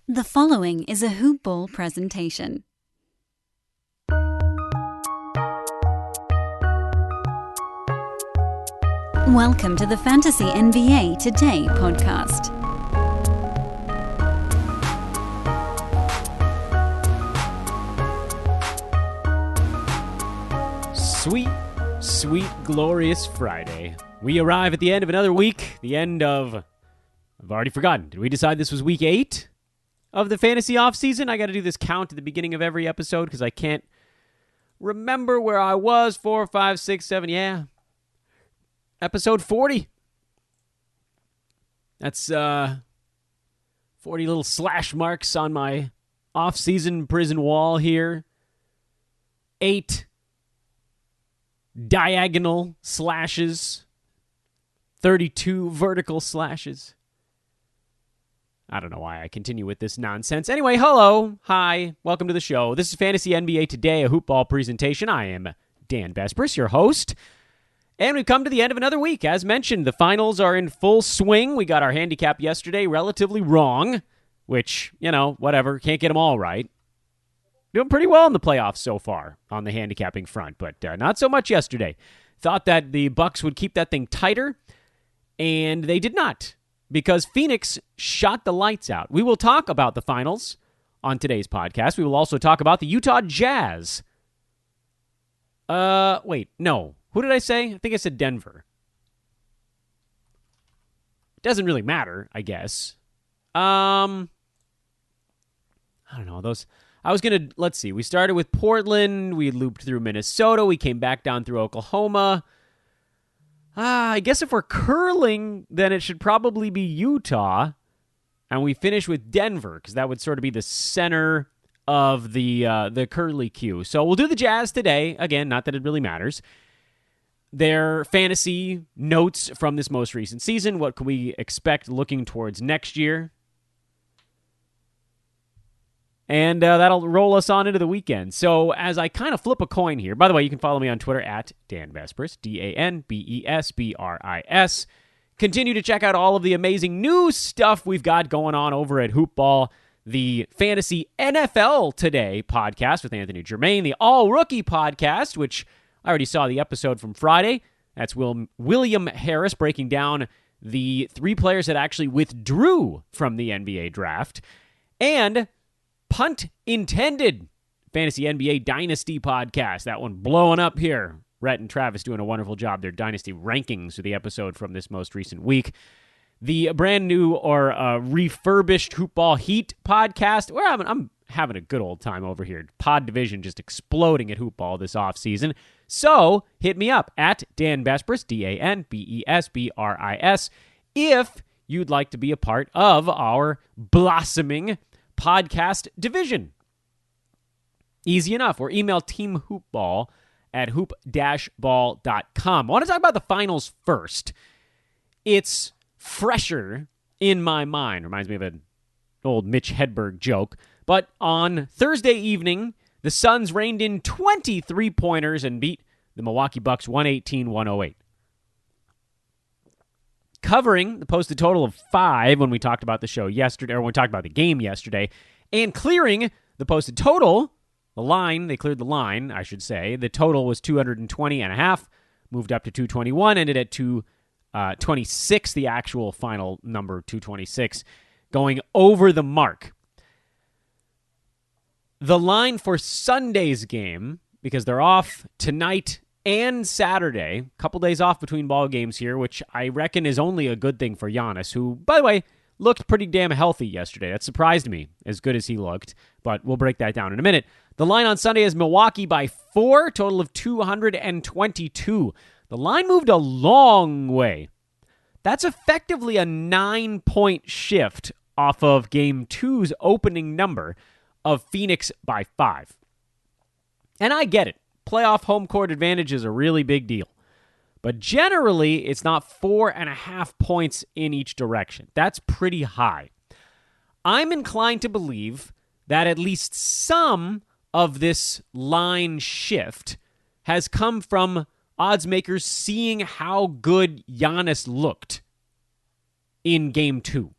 The following is a Hoop Ball presentation. Welcome to the Fantasy NBA Today podcast. Sweet, sweet, glorious Friday. We arrive at the end of another week, the end of... I've already forgotten. Did we decide this was week 8 of the fantasy offseason? I got to do this count at the beginning of every episode because I can't remember where I was. 4, 5, 6, 7, yeah. Episode 40. That's 40 little slash marks on my off-season prison wall here. 8 diagonal slashes. 32 vertical slashes. I don't know why I continue with this nonsense. Anyway, hello, hi, welcome to the show. This is Fantasy NBA Today, a hoop ball presentation. I am Dan Vespris, your host. And we've come to the end of another week. As mentioned, the finals are in full swing. We got our handicap yesterday relatively wrong, which, whatever, can't get them all right. Doing pretty well in the playoffs so far on the handicapping front, but not so much yesterday. Thought that the Bucks would keep that thing tighter, and they did not, because Phoenix shot the lights out. We will talk about the finals on today's podcast. We will also talk about the Utah Jazz. Wait, no. Who did I say? I think I said Denver. Doesn't really matter, I guess. I don't know. Let's see. We started with Portland. We looped through Minnesota. We came back down through Oklahoma. I guess if we're curling, then it should probably be Utah. And we finish with Denver, because that would sort of be the center of the curly queue. So we'll do the Jazz today. Again, not that it really matters. Their fantasy notes from this most recent season. What can we expect looking towards next year? And that'll roll us on into the weekend. So as I kind of flip a coin here, by the way, you can follow me on Twitter at Dan Vespris, DanBesbris. Continue to check out all of the amazing new stuff we've got going on over at Hoop Ball, the Fantasy NFL Today podcast with Anthony Germain, the All Rookie podcast, which I already saw the episode from Friday. That's William Harris breaking down the 3 players that actually withdrew from the NBA draft. And Punt Intended, Fantasy NBA Dynasty podcast. That one blowing up here. Rhett and Travis doing a wonderful job. Their Dynasty rankings for the episode from this most recent week. The brand new or refurbished Hoop Ball Heat podcast, where I'm having a good old time over here. Pod division just exploding at Hoop Ball this offseason. So hit me up at Dan Vespris, DanBesbris, if you'd like to be a part of our blossoming podcast division. Easy enough. Or email teamhoopball at hoop-ball.com. I want to talk about the finals first. It's fresher in my mind. Reminds me of an old Mitch Hedberg joke. But on Thursday evening, the Suns reined in 23 pointers and beat the Milwaukee Bucks 118-108. Covering the posted total of 5 when we talked about the show yesterday, or when we talked about the game yesterday, and clearing the posted total, the line, they cleared the line, I should say. The total was 220.5, moved up to 221, ended at 226, the actual final number, 226, going over the mark. The line for Sunday's game, because they're off tonight and Saturday, a couple days off between ball games here, which I reckon is only a good thing for Giannis, who, by the way, looked pretty damn healthy yesterday. That surprised me, as good as he looked, but we'll break that down in a minute. The line on Sunday is Milwaukee by 4, total of 222. The line moved a long way. That's effectively a 9-point shift off of Game 2's opening number of Phoenix by 5. And I get it. Playoff home court advantage is a really big deal. But generally, it's not 4.5 points in each direction. That's pretty high. I'm inclined to believe that at least some of this line shift has come from odds makers seeing how good Giannis looked in Game 2.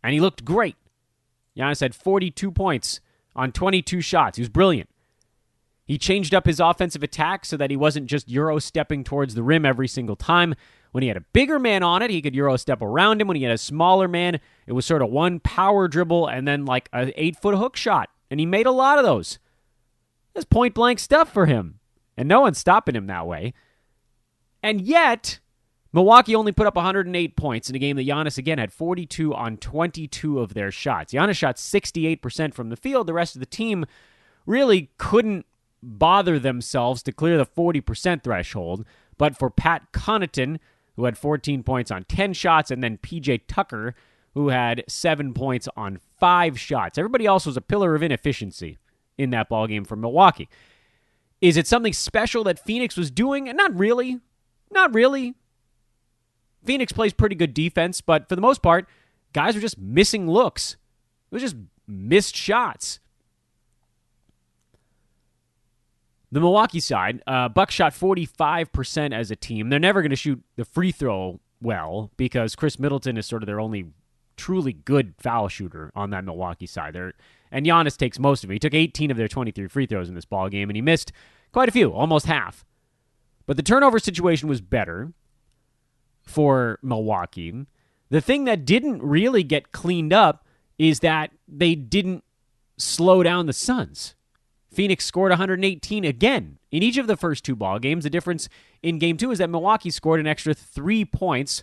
And he looked great. Giannis had 42 points on 22 shots. He was brilliant. He changed up his offensive attack so that he wasn't just Euro-stepping towards the rim every single time. When he had a bigger man on it, he could Euro-step around him. When he had a smaller man, it was sort of one power dribble and then like an 8-foot hook shot. And he made a lot of those. That's point-blank stuff for him. And no one's stopping him that way. And yet, Milwaukee only put up 108 points in a game that Giannis, again, had 42 on 22 of their shots. Giannis shot 68% from the field. The rest of the team really couldn't bother themselves to clear the 40% threshold. But for Pat Connaughton, who had 14 points on 10 shots, and then PJ Tucker, who had 7 points on 5 shots. Everybody else was a pillar of inefficiency in that ballgame for Milwaukee. Is it something special that Phoenix was doing? Not really. Not really. Phoenix plays pretty good defense, but for the most part, guys were just missing looks. It was just missed shots. The Milwaukee side, Bucks shot 45% as a team. They're never going to shoot the free throw well because Chris Middleton is sort of their only truly good foul shooter on that Milwaukee side. And Giannis takes most of it. He took 18 of their 23 free throws in this ballgame, and he missed quite a few, almost half. But the turnover situation was better for Milwaukee. The thing that didn't really get cleaned up is that they didn't slow down the Suns. Phoenix scored 118 again in each of the first 2 ball games. The difference in Game 2 is that Milwaukee scored an extra 3 points,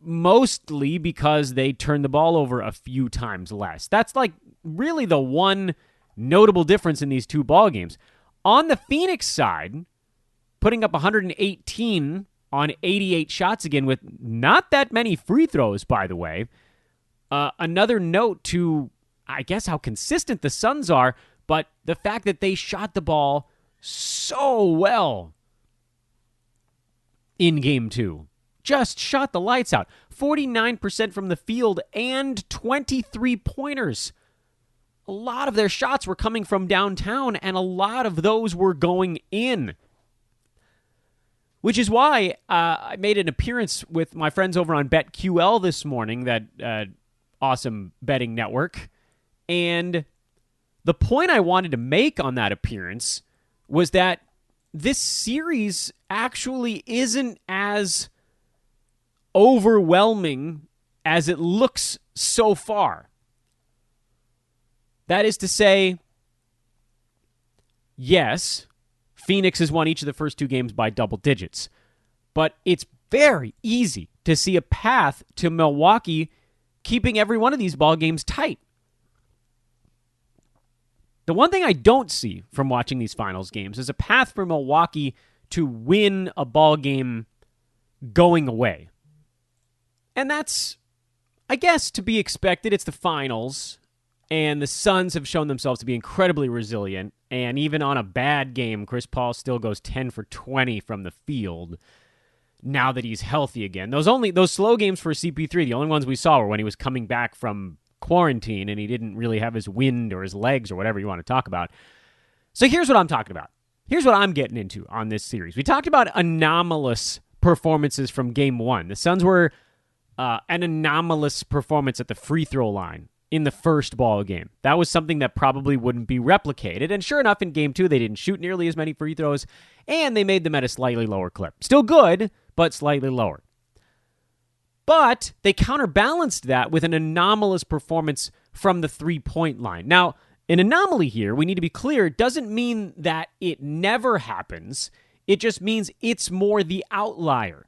mostly because they turned the ball over a few times less. That's like really the one notable difference in these 2 ball games. On the Phoenix side, putting up 118 on 88 shots again with not that many free throws, by the way. Another note to, I guess, how consistent the Suns are, but the fact that they shot the ball so well in Game 2. Just shot the lights out. 49% from the field and 23 pointers. A lot of their shots were coming from downtown, and a lot of those were going in. Which is why I made an appearance with my friends over on BetQL this morning, that awesome betting network. And the point I wanted to make on that appearance was that this series actually isn't as overwhelming as it looks so far. That is to say, yes, Phoenix has won each of the first 2 games by double digits, but it's very easy to see a path to Milwaukee keeping every one of these ball games tight. The one thing I don't see from watching these finals games is a path for Milwaukee to win a ball game going away. And that's, I guess, to be expected. It's the finals, and the Suns have shown themselves to be incredibly resilient. And even on a bad game, Chris Paul still goes 10 for 20 from the field now that he's healthy again. Those slow games for CP3, the only ones we saw were when he was coming back from quarantine and he didn't really have his wind or his legs or whatever you want to talk about. So here's what I'm talking about. Here's what I'm getting into on this series. We talked about anomalous performances from Game 1. The Suns were an anomalous performance at the free throw line in the first ball game. That was something that probably wouldn't be replicated. And sure enough, in Game 2, they didn't shoot nearly as many free throws, and they made them at a slightly lower clip. Still good, but slightly lower. But they counterbalanced that with an anomalous performance from the three-point line. Now, an anomaly here, we need to be clear, doesn't mean that it never happens. It just means it's more the outlier.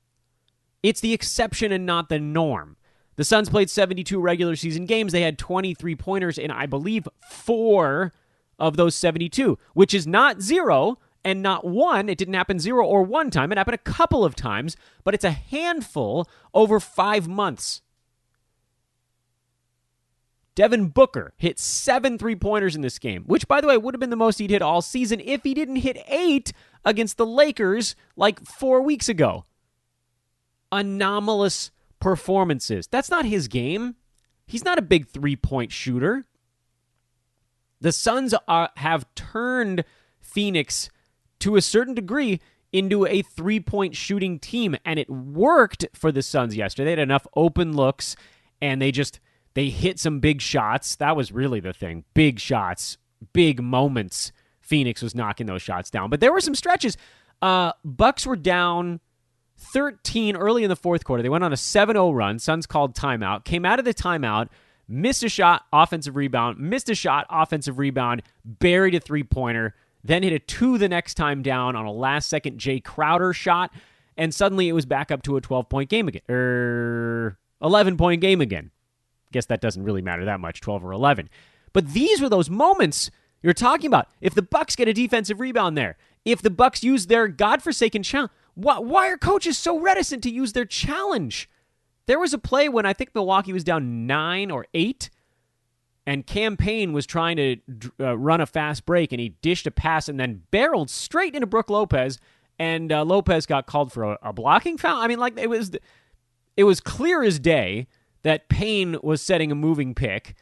It's the exception and not the norm. The Suns played 72 regular season games. They had 23 pointers in, I believe, 4 of those 72, which is not 0 and not 1. It didn't happen 0 or 1 time. It happened a couple of times, but it's a handful over 5 months. Devin Booker hit 7 3-pointers in this game, which, by the way, would have been the most he'd hit all season if he didn't hit 8 against the Lakers like 4 weeks ago. Anomalous performances. That's not his game. He's not a big 3-point shooter. The Suns have turned Phoenix to a certain degree into a 3-point shooting team, and it worked for the Suns yesterday. They had enough open looks, and they They hit some big shots. That was really the thing. Big shots, big moments. Phoenix was knocking those shots down. But there were some stretches. Bucks were down 13 early in the fourth quarter. They went on a 7-0 run. Suns called timeout. Came out of the timeout. Missed a shot, offensive rebound. Missed a shot, offensive rebound. Buried a three-pointer. Then hit a 2 the next time down on a last-second Jay Crowder shot. And suddenly it was back up to a 12-point game again. 11-point game again. Guess that doesn't really matter that much, 12 or 11. But these were those moments you're talking about. If the Bucks get a defensive rebound there, if the Bucks use their godforsaken challenge, why are coaches so reticent to use their challenge? There was a play when I think Milwaukee was down 9 or 8, and Cam Payne was trying to run a fast break, and he dished a pass and then barreled straight into Brook Lopez, and Lopez got called for a blocking foul. I mean, like, it was clear as day that Payne was setting a moving pick.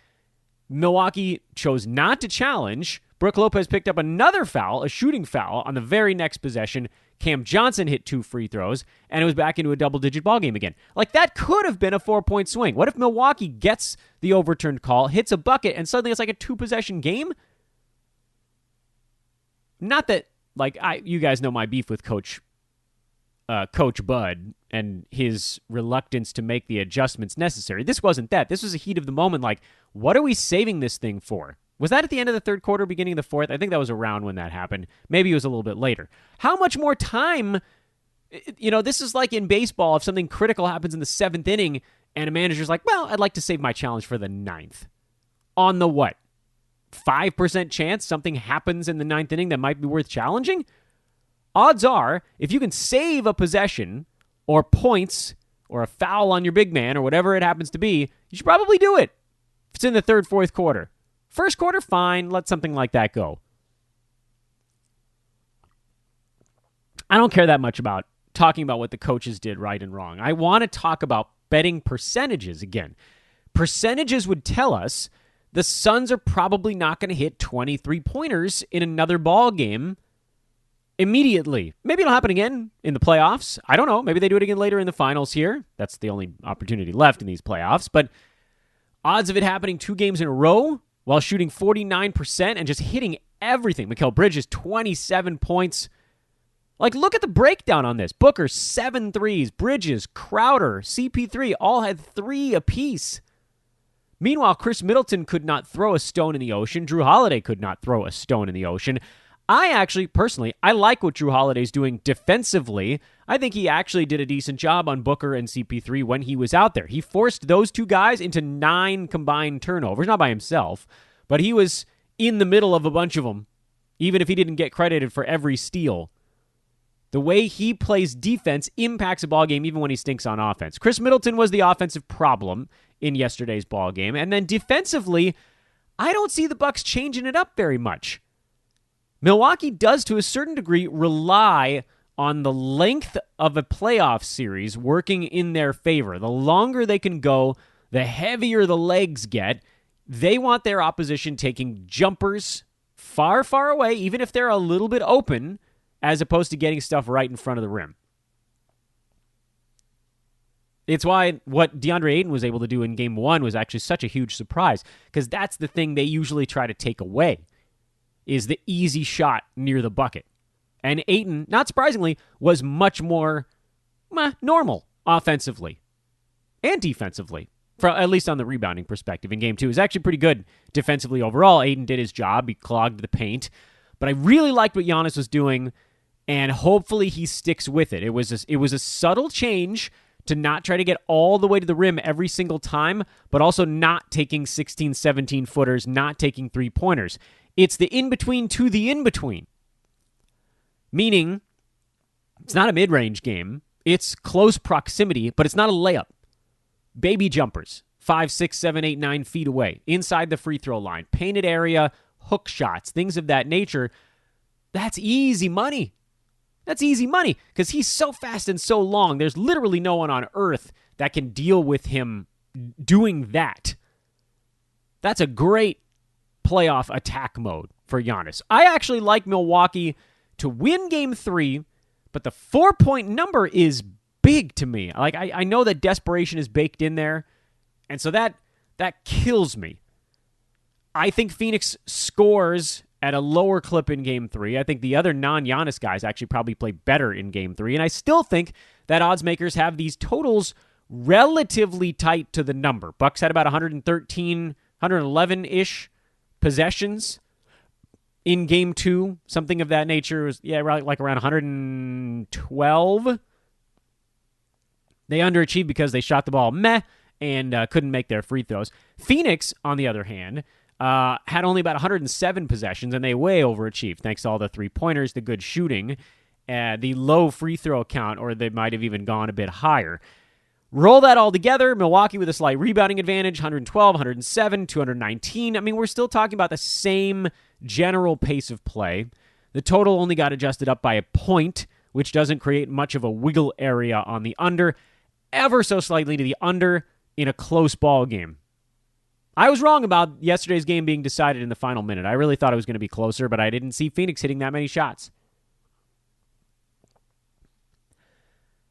Milwaukee chose not to challenge. Brook Lopez picked up another foul, a shooting foul, on the very next possession. Cam Johnson hit 2 free throws, and it was back into a double-digit ball game again. Like, that could have been a 4-point swing. What if Milwaukee gets the overturned call, hits a bucket, and suddenly it's like a 2-possession game? Not that, like, you guys know my beef with Coach Bud and his reluctance to make the adjustments necessary. This wasn't that. This was a heat of the moment, like, what are we saving this thing for? Was that at the end of the third quarter, beginning of the fourth? I think that was around when that happened. Maybe it was a little bit later. How much more time? This is like in baseball, if something critical happens in the 7th inning and a manager's like, well, I'd like to save my challenge for the 9th. On the what? 5% chance something happens in the 9th inning that might be worth challenging? Odds are, if you can save a possession or points or a foul on your big man or whatever it happens to be, you should probably do it if it's in the third, fourth quarter. First quarter, fine. Let something like that go. I don't care that much about talking about what the coaches did right and wrong. I want to talk about betting percentages again. Percentages would tell us the Suns are probably not going to hit 23-pointers in another ball game immediately. Maybe it'll happen again in the playoffs. I don't know. Maybe they do it again later in the finals here. That's the only opportunity left in these playoffs. But odds of it happening 2 games in a row while shooting 49% and just hitting everything. Mikhail Bridge is 27 points. Like, look at the breakdown on this. Booker, 7 threes. Bridges, Crowder, CP3 all had 3 apiece. Meanwhile, Chris Middleton could not throw a stone in the ocean. Drew Holiday could not throw a stone in the ocean. I actually, personally, I like what Drew Holiday's doing defensively. I think he actually did a decent job on Booker and CP3 when he was out there. He forced those 2 guys into 9 combined turnovers, not by himself, but he was in the middle of a bunch of them, even if he didn't get credited for every steal. The way he plays defense impacts a ball game even when he stinks on offense. Chris Middleton was the offensive problem in yesterday's ball game, and then defensively, I don't see the Bucks changing it up very much. Milwaukee does, to a certain degree, rely on the length of a playoff series working in their favor. The longer they can go, the heavier the legs get. They want their opposition taking jumpers far, far away, even if they're a little bit open, as opposed to getting stuff right in front of the rim. It's why what DeAndre Ayton was able to do in Game 1 was actually such a huge surprise, because that's the thing they usually try to take away, is the easy shot near the bucket. And Ayton, not surprisingly, was much more normal offensively and defensively, at least on the rebounding perspective in Game 2. He was actually pretty good defensively overall. Ayton did his job. He clogged the paint. But I really liked what Giannis was doing, and hopefully he sticks with it. It was a subtle change to not try to get all the way to the rim every single time, but also not taking 16, 17-footers, not taking 3-pointers. It's the in-between to the in-between. Meaning, it's not a mid-range game. It's close proximity, but it's not a layup. Baby jumpers, 5, 6, 7, 8, 9 feet away, inside the free throw line, painted area, hook shots, things of that nature. That's easy money. That's easy money because he's so fast and so long. There's literally no one on earth that can deal with him doing that. That's a great playoff attack mode for Giannis. I actually like Milwaukee to win Game 3, but the 4-point number is big to me. Like, I know that desperation is baked in there, and so that That kills me. I think Phoenix scores at a lower clip in Game 3. I think the other non-Giannis guys actually probably play better in Game 3. And I still think that odds makers have these totals relatively tight to the number. Bucks had about 113, 111-ish possessions in Game 2. Something of that nature. It was, like around 112. They underachieved because they shot the ball and couldn't make their free throws. Phoenix, on the other hand, had only about 107 possessions, and they way overachieved thanks to all the three-pointers, the good shooting, the low free throw count, or they might have even gone a bit higher. Roll that all together, Milwaukee with a slight rebounding advantage, 112, 107, 219. I mean, we're still talking about the same general pace of play. The total only got adjusted up by a point, which doesn't create much of a wiggle area on the under, ever so slightly to the under in a close ball game. I was wrong about yesterday's game being decided in the final minute. I really thought it was going to be closer, but I didn't see Phoenix hitting that many shots.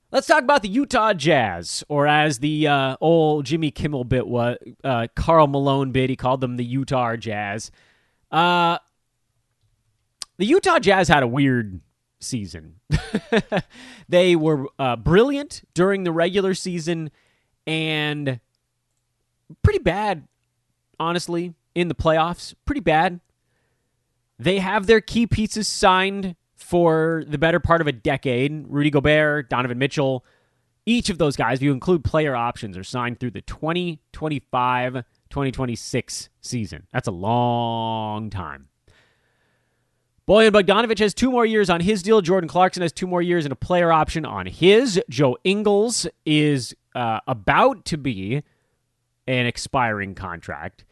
Let's talk about the Utah Jazz, or as the old Jimmy Kimmel bit was, Karl Malone bit, he called them the Utah Jazz. The Utah Jazz had a weird season. They were brilliant during the regular season and pretty bad, honestly, in the playoffs. Pretty bad. They have their key pieces signed for the better part of a decade. Rudy Gobert, Donovan Mitchell, each of those guys, if you include player options, are signed through the 2025-2026 season. That's a long time. Boyan Bogdanovic has 2 more years on his deal. Jordan Clarkson has 2 more years and a player option on his. Joe Ingles is about to be an expiring contract.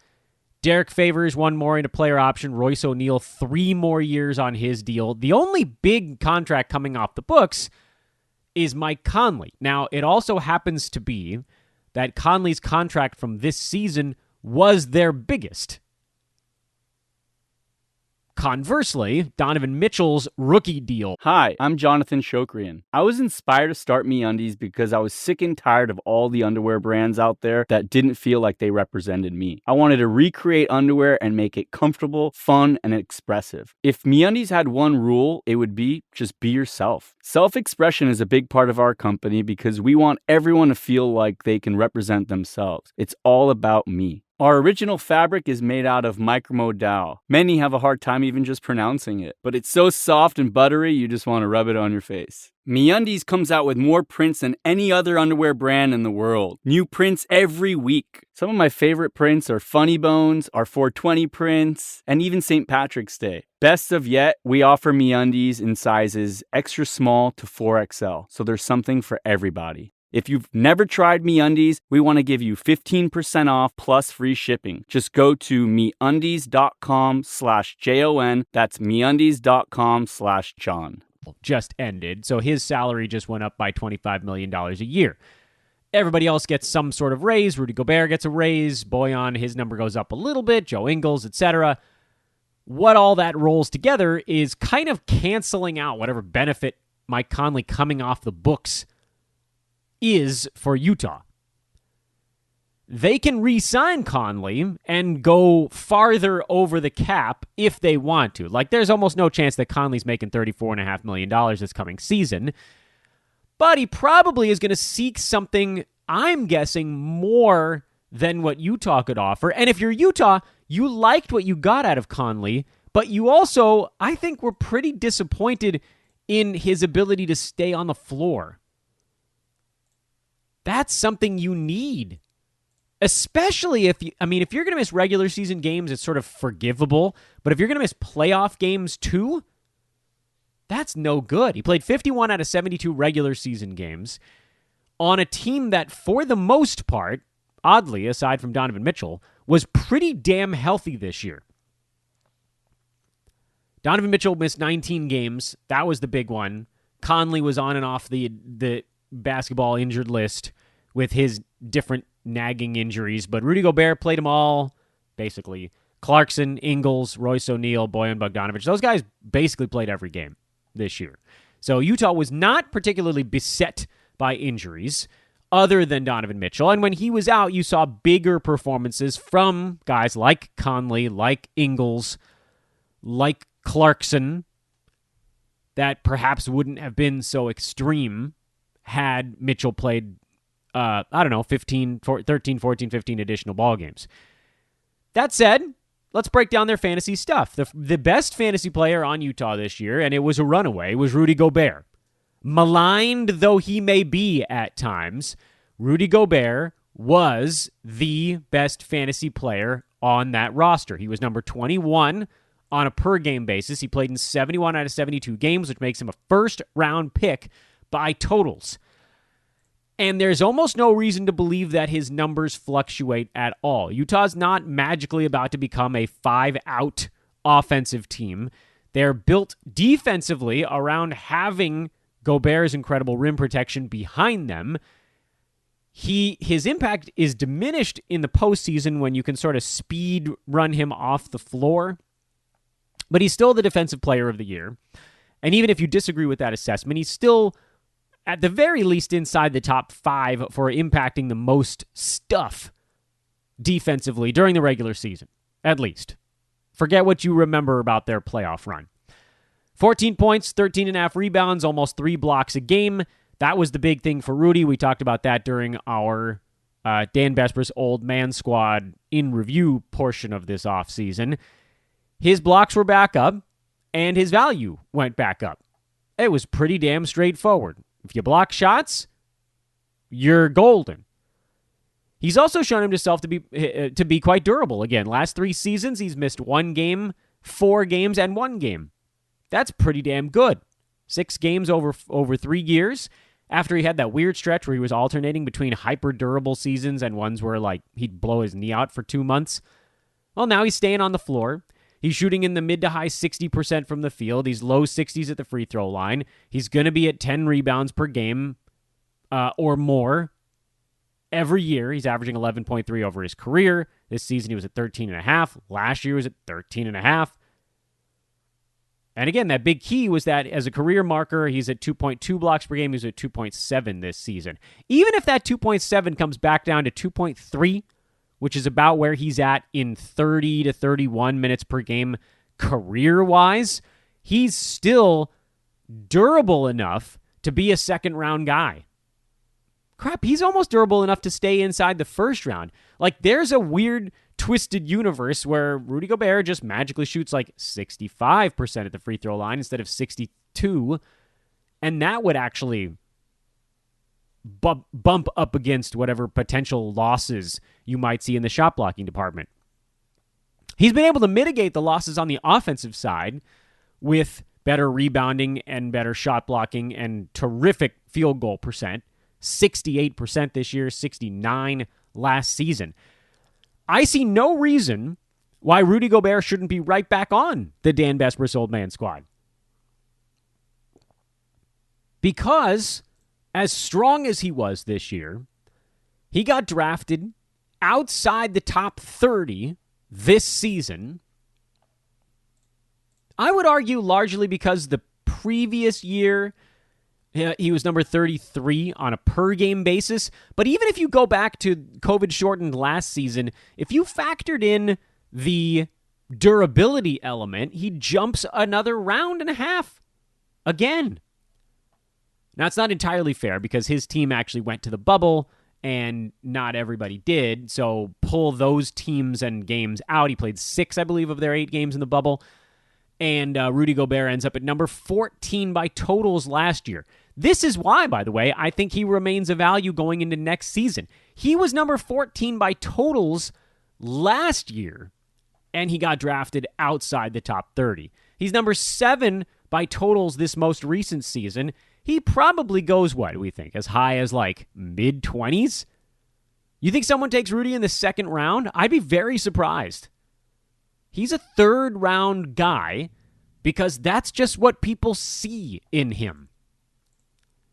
Derek Favors 1 more in a player option. Royce O'Neal 3 more years on his deal. The only big contract coming off the books is Mike Conley. Now, it also happens to be that Conley's contract from this season was their biggest. Conversely, Donovan Mitchell's rookie deal. Hi, I'm Jonathan Shokrian. I was inspired to start MeUndies because I was sick and tired of all the underwear brands out there that didn't feel like they represented me. I wanted to recreate underwear and make it comfortable, fun, and expressive. If MeUndies had one rule, it would be just be yourself. Self-expression is a big part of our company because we want everyone to feel like they can represent themselves. It's all about me. Our original fabric is made out of micromodal. Many have a hard time even just pronouncing it, but it's so soft and buttery you just want to rub it on your face. MeUndies comes out with more prints than any other underwear brand in the world. New prints every week. Some of my favorite prints are Funny Bones, our 420 prints, and even St. Patrick's Day. Best of yet, we offer MeUndies in sizes extra small to 4XL, so there's something for everybody. If you've never tried MeUndies, we want to give you 15% off plus free shipping. Just go to MeUndies.com/JON. That's MeUndies.com/John. Just ended, so his salary just went up by $25 million a year. Everybody else gets some sort of raise. Rudy Gobert gets a raise. Boyan, his number goes up a little bit. Joe Ingles, etc. What all that rolls together is kind of canceling out whatever benefit Mike Conley coming off the books is for Utah. They can re-sign Conley and go farther over the cap if they want to. Like, there's almost no chance that Conley's making $34.5 million this coming season. But he probably is going to seek something, I'm guessing, more than what Utah could offer. And if you're Utah, you liked what you got out of Conley, but you also, I think, were pretty disappointed in his ability to stay on the floor. That's something you need. Especially if you're going to miss regular season games, it's sort of forgivable. But if you're going to miss playoff games too, that's no good. He played 51 out of 72 regular season games on a team that, for the most part, oddly, aside from Donovan Mitchell, was pretty damn healthy this year. Donovan Mitchell missed 19 games. That was the big one. Conley was on and off the basketball injured list with his different nagging injuries, but Rudy Gobert played them all, basically. Clarkson, Ingles, Royce O'Neal, Boyan Bogdanovic, those guys basically played every game this year. So Utah was not particularly beset by injuries. other than Donovan Mitchell. And when he was out, you saw bigger performances from guys like Conley, like Ingles, like Clarkson, that perhaps wouldn't have been so extreme had Mitchell played, 13, 14, 15 additional ball games. That said, let's break down their fantasy stuff. The best fantasy player on Utah this year, and it was a runaway, was Rudy Gobert. Maligned though he may be at times, Rudy Gobert was the best fantasy player on that roster. He was number 21 on a per-game basis. He played in 71 out of 72 games, which makes him a first-round pick by totals. And there's almost no reason to believe that his numbers fluctuate at all. Utah's not magically about to become a 5-out offensive team. They're built defensively around having Gobert's incredible rim protection behind them. His impact is diminished in the postseason when you can sort of speed run him off the floor. But he's still the defensive player of the year. And even if you disagree with that assessment, he's still, at the very least, inside the top 5 for impacting the most stuff defensively during the regular season, at least. Forget what you remember about their playoff run. 14 points, 13.5 rebounds, almost 3 blocks a game. That was the big thing for Rudy. We talked about that during our Dan Besbris Old Man Squad in review portion of this offseason. His blocks were back up, and his value went back up. It was pretty damn straightforward. If you block shots, you're golden. He's also shown himself to be quite durable. Again, last 3 seasons, he's missed 1 game, 4 games, and 1 game. That's pretty damn good. 6 games over 3 years. After he had that weird stretch where he was alternating between hyper-durable seasons and ones where he'd blow his knee out for 2 months. Well, now he's staying on the floor. He's shooting in the mid to high 60% from the field. He's low 60s at the free throw line. He's going to be at 10 rebounds per game or more every year. He's averaging 11.3 over his career. This season he was at 13.5. Last year he was at 13.5. And again, that big key was that as a career marker, he's at 2.2 blocks per game. He's at 2.7 this season. Even if that 2.7 comes back down to 2.3, which is about where he's at in 30 to 31 minutes per game career-wise, he's still durable enough to be a second-round guy. Crap, he's almost durable enough to stay inside the first round. There's a weird, twisted universe where Rudy Gobert just magically shoots 65% at the free throw line instead of 62%, and that would actually bump up against whatever potential losses you might see in the shot blocking department. He's been able to mitigate the losses on the offensive side with better rebounding and better shot blocking and terrific field goal percent. 68% this year, 69% last season. I see no reason why Rudy Gobert shouldn't be right back on the Dan Besbris Old Man Squad. Because as strong as he was this year, he got drafted outside the top 30 this season. I would argue largely because the previous year he was number 33 on a per-game basis. But even if you go back to COVID-shortened last season, if you factored in the durability element, he jumps another round and a half again. Now, it's not entirely fair because his team actually went to the bubble and not everybody did. So pull those teams and games out. He played 6, I believe, of their 8 games in the bubble. And Rudy Gobert ends up at number 14 by totals last year. This is why, by the way, I think he remains a value going into next season. He was number 14 by totals last year, and he got drafted outside the top 30. He's number 7 by totals this most recent season. He probably goes, what do we think, as high as mid-20s? You think someone takes Rudy in the second round? I'd be very surprised. He's a third-round guy because that's just what people see in him.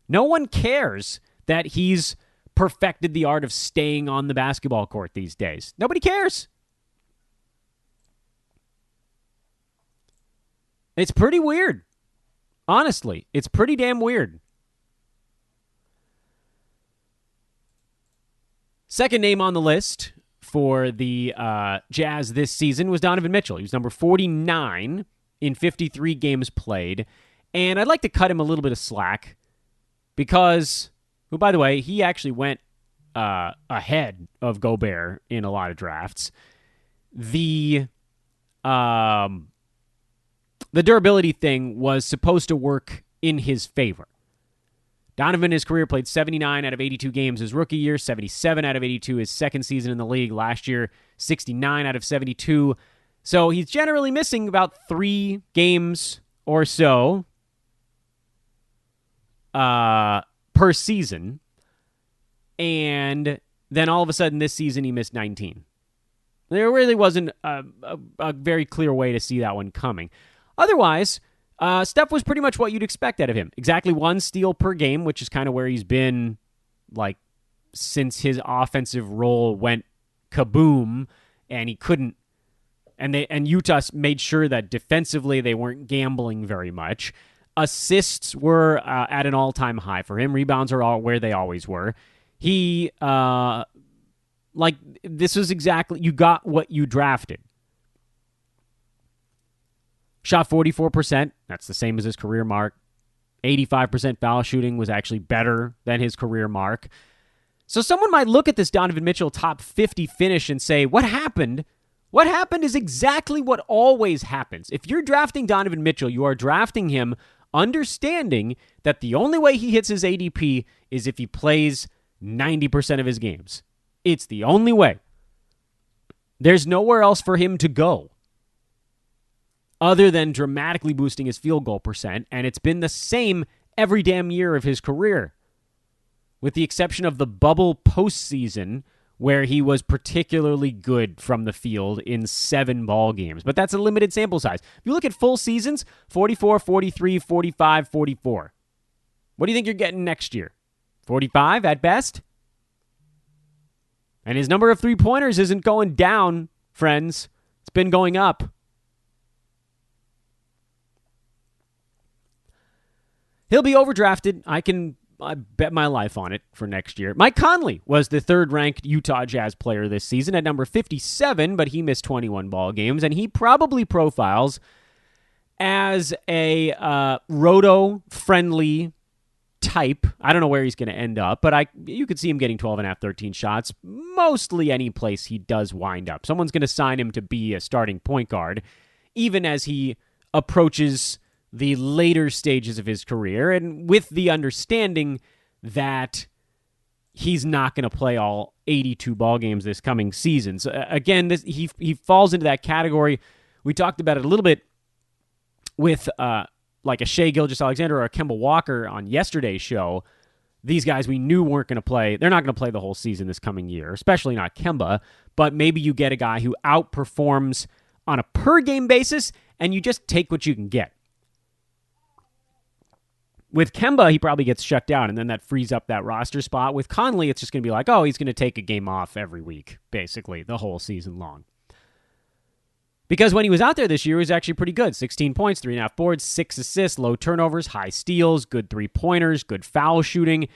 No one cares that he's perfected the art of staying on the basketball court these days. Nobody cares. It's pretty weird. Honestly, it's pretty damn weird. Second name on the list for the Jazz this season was Donovan Mitchell. He was number 49 in 53 games played. And I'd like to cut him a little bit of slack because, well, by the way, he actually went ahead of Gobert in a lot of drafts. The durability thing was supposed to work in his favor. Donovan, his career, played 79 out of 82 games his rookie year, 77 out of 82 his second season in the league. Last year, 69 out of 72. So he's generally missing about 3 games or so per season. And then all of a sudden this season he missed 19. There really wasn't a very clear way to see that one coming. Otherwise, Steph was pretty much what you'd expect out of him. Exactly 1 steal per game, which is kind of where he's been like since his offensive role went kaboom, and he couldn't. And Utah made sure that defensively they weren't gambling very much. Assists were at an all-time high for him. Rebounds are all where they always were. He this was exactly, you got what you drafted. Shot 44%. That's the same as his career mark. 85% foul shooting was actually better than his career mark. So someone might look at this Donovan Mitchell top 50 finish and say, what happened? What happened is exactly what always happens. If you're drafting Donovan Mitchell, you are drafting him understanding that the only way he hits his ADP is if he plays 90% of his games. It's the only way. There's nowhere else for him to go other than dramatically boosting his field goal percent, and it's been the same every damn year of his career, with the exception of the bubble postseason, where he was particularly good from the field in 7 ball games. But that's a limited sample size. If you look at full seasons, 44, 43, 45, 44. What do you think you're getting next year? 45 at best? And his number of three-pointers isn't going down, friends. It's been going up. He'll be overdrafted. I bet my life on it for next year. Mike Conley was the third-ranked Utah Jazz player this season at number 57, but he missed 21 ball games, and he probably profiles as a roto-friendly type. I don't know where he's going to end up, but you could see him getting 12.5, 13 shots, mostly any place he does wind up. Someone's going to sign him to be a starting point guard, even as he approaches the later stages of his career, and with the understanding that he's not going to play all 82 ball games this coming season. So again, he falls into that category. We talked about it a little bit with like a Shai Gilgeous-Alexander or a Kemba Walker on yesterday's show. These guys we knew weren't going to play. They're not going to play the whole season this coming year, especially not Kemba, but maybe you get a guy who outperforms on a per-game basis, and you just take what you can get. With Kemba, he probably gets shut down, and then that frees up that roster spot. With Conley, it's just going to be like, oh, he's going to take a game off every week, basically, the whole season long. Because when he was out there this year, he was actually pretty good. 16 points, 3.5 boards, 6 assists, low turnovers, high steals, good three-pointers, good foul shooting.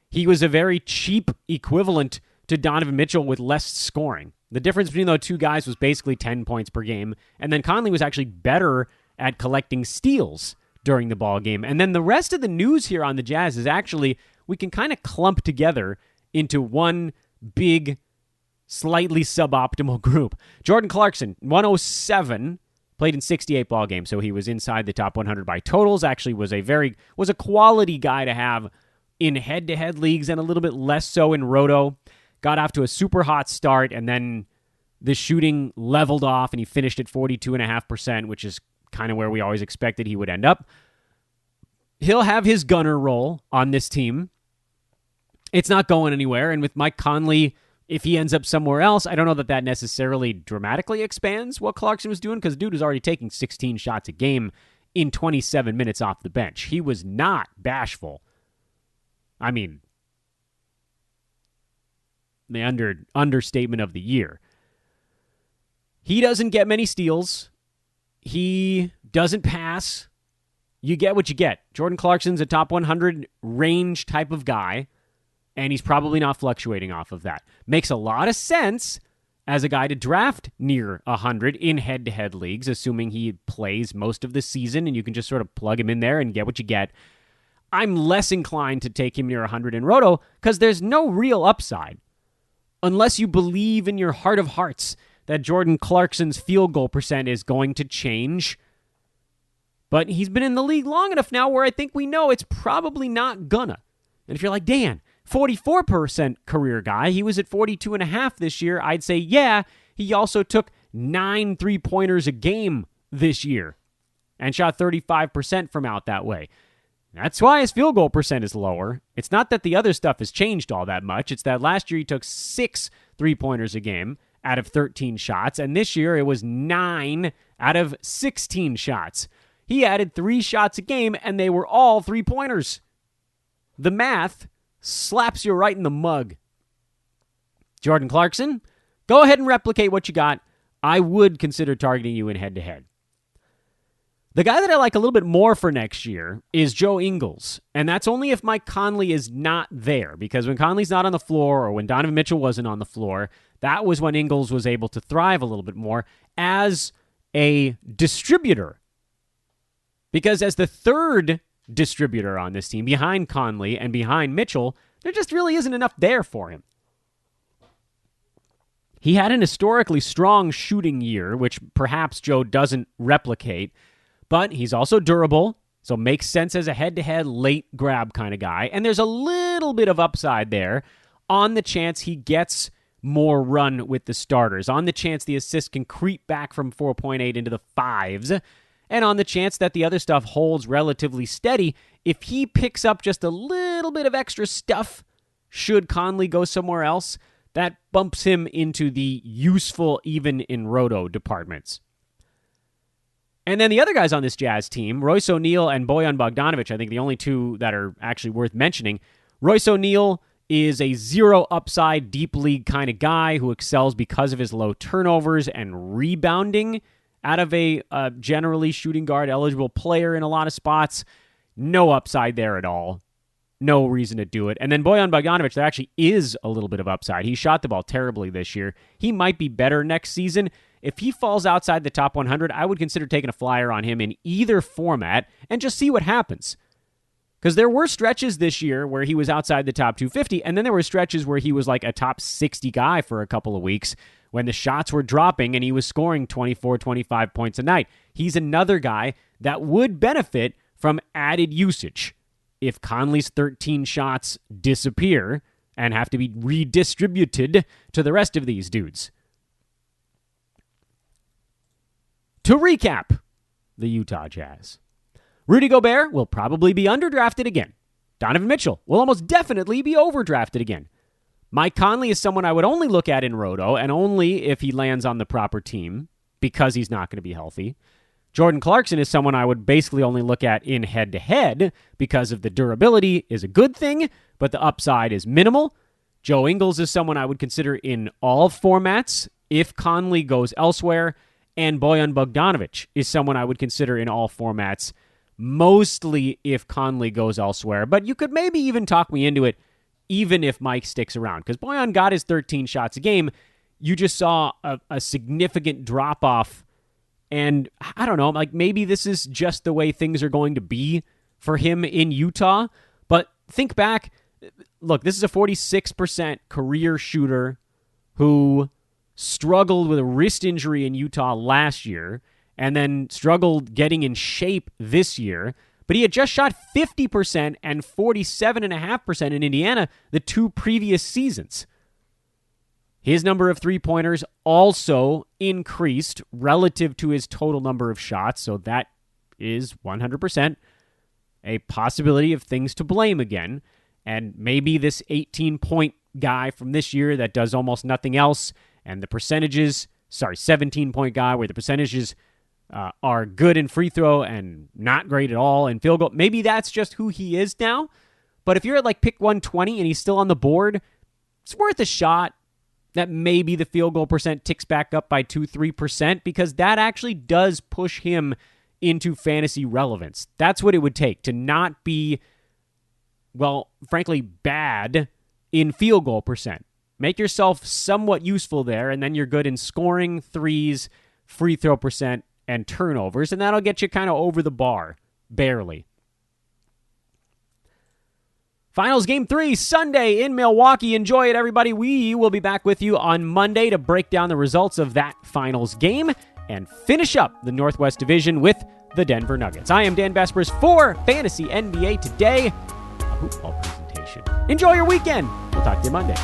He was a very cheap equivalent to Donovan Mitchell with less scoring. The difference between those two guys was basically 10 points per game, and then Conley was actually better at collecting steals during the ball game. And then the rest of the news here on the Jazz is actually, we can kind of clump together into one big, slightly suboptimal group. Jordan Clarkson, 107, played in 68 ball games, so he was inside the top 100 by totals. Actually was a quality guy to have in head-to-head leagues and a little bit less so in roto. Got off to a super hot start, and then the shooting leveled off, and he finished at 42.5%, which is kind of where we always expected he would end up. He'll have his gunner role on this team. It's not going anywhere. And with Mike Conley, if he ends up somewhere else, I don't know that necessarily dramatically expands what Clarkson was doing, because dude was already taking 16 shots a game in 27 minutes off the bench. He was not bashful. I mean, the understatement of the year. He doesn't get many steals. He doesn't pass. You get what you get. Jordan Clarkson's a top 100 range type of guy, and he's probably not fluctuating off of that. Makes a lot of sense as a guy to draft near 100 in head-to-head leagues, assuming he plays most of the season and you can just sort of plug him in there and get what you get. I'm less inclined to take him near 100 in Roto because there's no real upside. Unless you believe in your heart of hearts that Jordan Clarkson's field goal percent is going to change. But he's been in the league long enough now where I think we know it's probably not gonna. And if you're like, Dan, 44% career guy, he was at 42.5 this year, I'd say, yeah, he also took 9 3-pointers a game this year and shot 35% from out that way. That's why his field goal percent is lower. It's not that the other stuff has changed all that much. It's that last year he took 6 3-pointers a game out of 13 shots, and this year it was 9 out of 16 shots. He added 3 shots a game, and they were all 3-pointers. The math slaps you right in the mug. Jordan Clarkson, go ahead and replicate what you got. I would consider targeting you in head-to-head. The guy that I like a little bit more for next year is Joe Ingles, and that's only if Mike Conley is not there, because when Conley's not on the floor or when Donovan Mitchell wasn't on the floor, that was when Ingles was able to thrive a little bit more as a distributor. Because as the third distributor on this team, behind Conley and behind Mitchell, there just really isn't enough there for him. He had an historically strong shooting year, which perhaps Joe doesn't replicate, but he's also durable, so makes sense as a head-to-head late grab kind of guy. And there's a little bit of upside there on the chance he gets more run with the starters, on the chance the assist can creep back from 4.8 into the 5s, and on the chance that the other stuff holds relatively steady. If he picks up just a little bit of extra stuff, should Conley go somewhere else, that bumps him into the useful even in Roto departments. And then the other guys on this Jazz team, Royce O'Neal and Boyan Bogdanovic, I think the only two that are actually worth mentioning. Royce O'Neal is a zero upside, deep league kind of guy who excels because of his low turnovers and rebounding out of a generally shooting guard eligible player in a lot of spots. No upside there at all. No reason to do it. And then Boyan Bogdanovic, there actually is a little bit of upside. He shot the ball terribly this year. He might be better next season. If he falls outside the top 100, I would consider taking a flyer on him in either format and just see what happens. Because there were stretches this year where he was outside the top 250, and then there were stretches where he was like a top 60 guy for a couple of weeks when the shots were dropping and he was scoring 24, 25 points a night. He's another guy that would benefit from added usage. If Conley's 13 shots disappear and have to be redistributed to the rest of these dudes. To recap, the Utah Jazz. Rudy Gobert will probably be underdrafted again. Donovan Mitchell will almost definitely be overdrafted again. Mike Conley is someone I would only look at in Roto, and only if he lands on the proper team, because he's not going to be healthy. Jordan Clarkson is someone I would basically only look at in head-to-head, because of the durability is a good thing, but the upside is minimal. Joe Ingles is someone I would consider in all formats if Conley goes elsewhere. And Boyan Bogdanovic is someone I would consider in all formats, mostly if Conley goes elsewhere. But you could maybe even talk me into it, even if Mike sticks around. Because Boyan got his 13 shots a game. You just saw a significant drop-off. And I don't know, like maybe this is just the way things are going to be for him in Utah. But think back. Look, this is a 46% career shooter who struggled with a wrist injury in Utah last year and then struggled getting in shape this year. But he had just shot 50% and 47.5% in Indiana the 2 previous seasons. His number of three-pointers also increased relative to his total number of shots, so that is 100% a possibility of things to blame again. And maybe this 18-point guy from this year that does almost nothing else, and the percentages, 17-point guy where the percentages are good in free throw and not great at all in field goal. Maybe that's just who he is now. But if you're at like pick 120 and he's still on the board, it's worth a shot that maybe the field goal percent ticks back up by 2-3%, because that actually does push him into fantasy relevance. That's what it would take to not be, well, frankly, bad in field goal percent. Make yourself somewhat useful there, and then you're good in scoring, threes, free throw percent, and turnovers, and that'll get you kind of over the bar, barely. Finals Game 3, Sunday in Milwaukee. Enjoy it, everybody. We will be back with you on Monday to break down the results of that finals game and finish up the Northwest Division with the Denver Nuggets. I am Dan Vespers for Fantasy NBA Today, a hoop ball presentation. Enjoy your weekend. We'll talk to you Monday.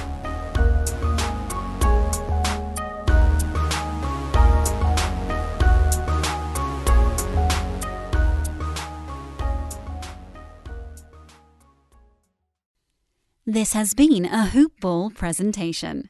This has been a Hoop Ball presentation.